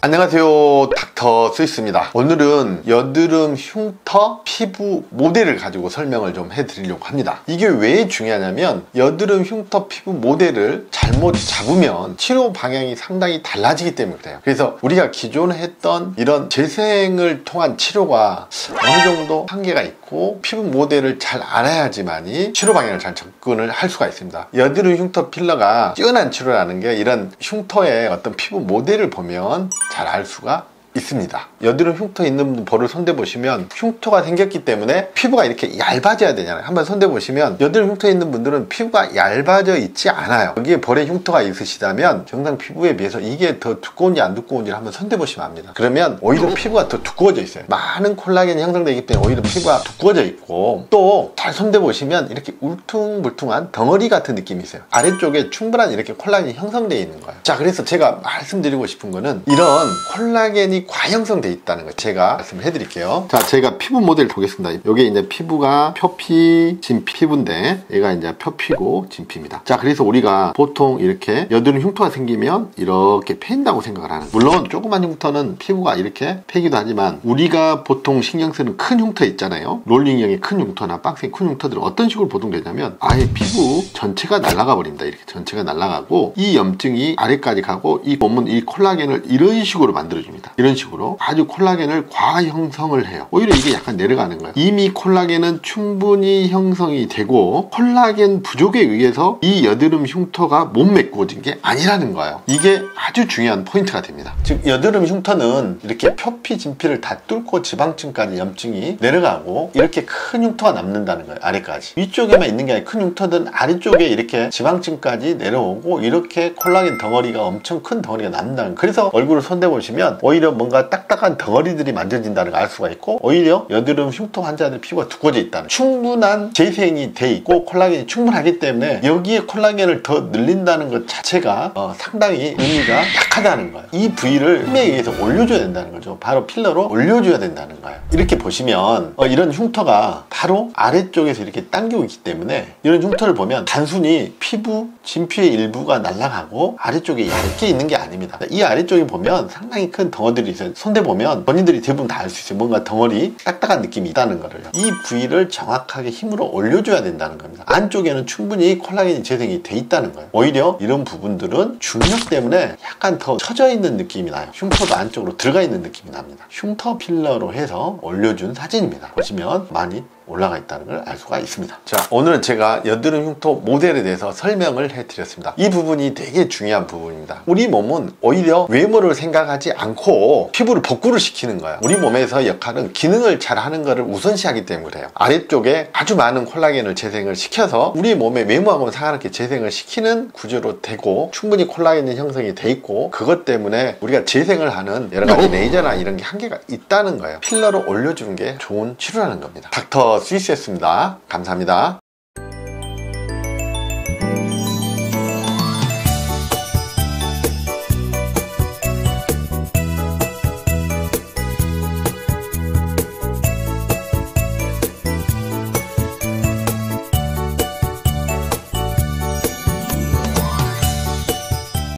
안녕하세요, 닥터 스위스입니다. 오늘은 여드름 흉터 피부 모델을 가지고 설명을 좀 해드리려고 합니다. 이게 왜 중요하냐면 여드름 흉터 피부 모델을 잘못 잡으면 치료 방향이 상당히 달라지기 때문에 그래요. 그래서 우리가 기존에 했던 이런 재생을 통한 치료가 어느 정도 한계가 있고 피부 모델을 잘 알아야지만이 치료 방향을 잘 접근을 할 수가 있습니다. 여드름 흉터 필러가 뛰어난 치료라는 게 이런 흉터의 어떤 피부 모델을 보면 잘 알 수가 있습니다. 여드름 흉터 있는 볼을 손대보시면 흉터가 생겼기 때문에 피부가 이렇게 얇아져야 되잖아요. 한번 손대보시면 여드름 흉터 있는 분들은 피부가 얇아져 있지 않아요. 여기에 볼에 흉터가 있으시다면 정상 피부에 비해서 이게 더 두꺼운지 안 두꺼운지를 한번 손대보시면 압니다. 그러면 오히려 피부가 더 두꺼워져 있어요. 많은 콜라겐이 형성되기 때문에 오히려 피부가 두꺼워져 있고, 또 잘 손대보시면 이렇게 울퉁불퉁한 덩어리 같은 느낌이 있어요. 아래쪽에 충분한 이렇게 콜라겐이 형성되어 있는 거예요. 자, 그래서 제가 말씀드리고 싶은 거는 이런 콜라겐이 과형성되어 있다는 거 제가 말씀을 해드릴게요. 자, 제가 피부 모델 보겠습니다. 여기 이제 피부가 표피, 진피 피부인데 얘가 이제 표피고 진피입니다. 자, 그래서 우리가 보통 이렇게 여드름 흉터가 생기면 이렇게 패인다고 생각을 하는 거예요. 물론 조그만 흉터는 피부가 이렇게 패기도 하지만 우리가 보통 신경 쓰는 큰 흉터 있잖아요. 롤링형의 큰 흉터나 박스의 큰 흉터들은 어떤 식으로 보통되냐면 아예 피부 전체가 날아가 버립니다. 이렇게 전체가 날아가고 이 염증이 아래까지 가고 이 보면 이 콜라겐을 이런 식으로 만들어줍니다. 이런 식으로 아주 콜라겐을 과형성을 해요. 오히려 이게 약간 내려가는 거예요. 이미 콜라겐은 충분히 형성이 되고 콜라겐 부족에 의해서 이 여드름 흉터가 못 메꾸어진 게 아니라는 거예요. 이게 아주 중요한 포인트가 됩니다. 즉 여드름 흉터는 이렇게 표피, 진피를 다 뚫고 지방층까지 염증이 내려가고 이렇게 큰 흉터가 남는다는 거예요. 아래까지. 위쪽에만 있는 게 아니라 큰 흉터든 아래쪽에 이렇게 지방층까지 내려오고 이렇게 콜라겐 덩어리가 엄청 큰 덩어리가 남는다는 거예요. 그래서 얼굴을 손대보시면 오히려 뭔가 딱딱한 덩어리들이 만져진다는 걸 알 수가 있고, 오히려 여드름 흉터 환자들 피부가 두꺼워져 있다는, 충분한 재생이 돼 있고 콜라겐이 충분하기 때문에 여기에 콜라겐을 더 늘린다는 것 자체가 상당히 의미가 약하다는 거예요. 이 부위를 힘에 의해서 올려줘야 된다는 거죠. 바로 필러로 올려줘야 된다는 거예요. 이렇게 보시면 이런 흉터가 바로 아래쪽에서 이렇게 당기고 있기 때문에 이런 흉터를 보면 단순히 피부, 진피의 일부가 날아가고 아래쪽에 얇게 있는 게 아닙니다. 이 아래쪽에 보면 상당히 큰 덩어리들이 있어요. 손대보면 본인들이 대부분 다 알 수 있어요. 뭔가 덩어리 딱딱한 느낌이 있다는 거를. 이 부위를 정확하게 힘으로 올려줘야 된다는 겁니다. 안쪽에는 충분히 콜라겐이 재생이 돼 있다는 거예요. 오히려 이런 부분들은 중력 때문에 약간 더 처져 있는 느낌이 나요. 흉터도 안쪽으로 들어가 있는 느낌이 납니다. 흉터 필러로 해서 올려준 사진입니다. 보시면 많이 올라가 있다는 걸 알 수가 있습니다. 자, 오늘은 제가 여드름 흉터 모델에 대해서 설명을 해드렸습니다. 이 부분이 되게 중요한 부분입니다. 우리 몸은 오히려 외모를 생각하지 않고 피부를 복구를 시키는 거예요. 우리 몸에서 역할은 기능을 잘 하는 것을 우선시하기 때문에 그래요. 아래쪽에 아주 많은 콜라겐을 재생을 시켜서 우리 몸의 외모하고는 상관없게 재생을 시키는 구조로 되고, 충분히 콜라겐이 형성이 돼 있고, 그것 때문에 우리가 재생을 하는 여러 가지 레이저나 이런 게 한계가 있다는 거예요. 필러로 올려주는 게 좋은 치료라는 겁니다. 닥터 스위스였습니다. 감사합니다.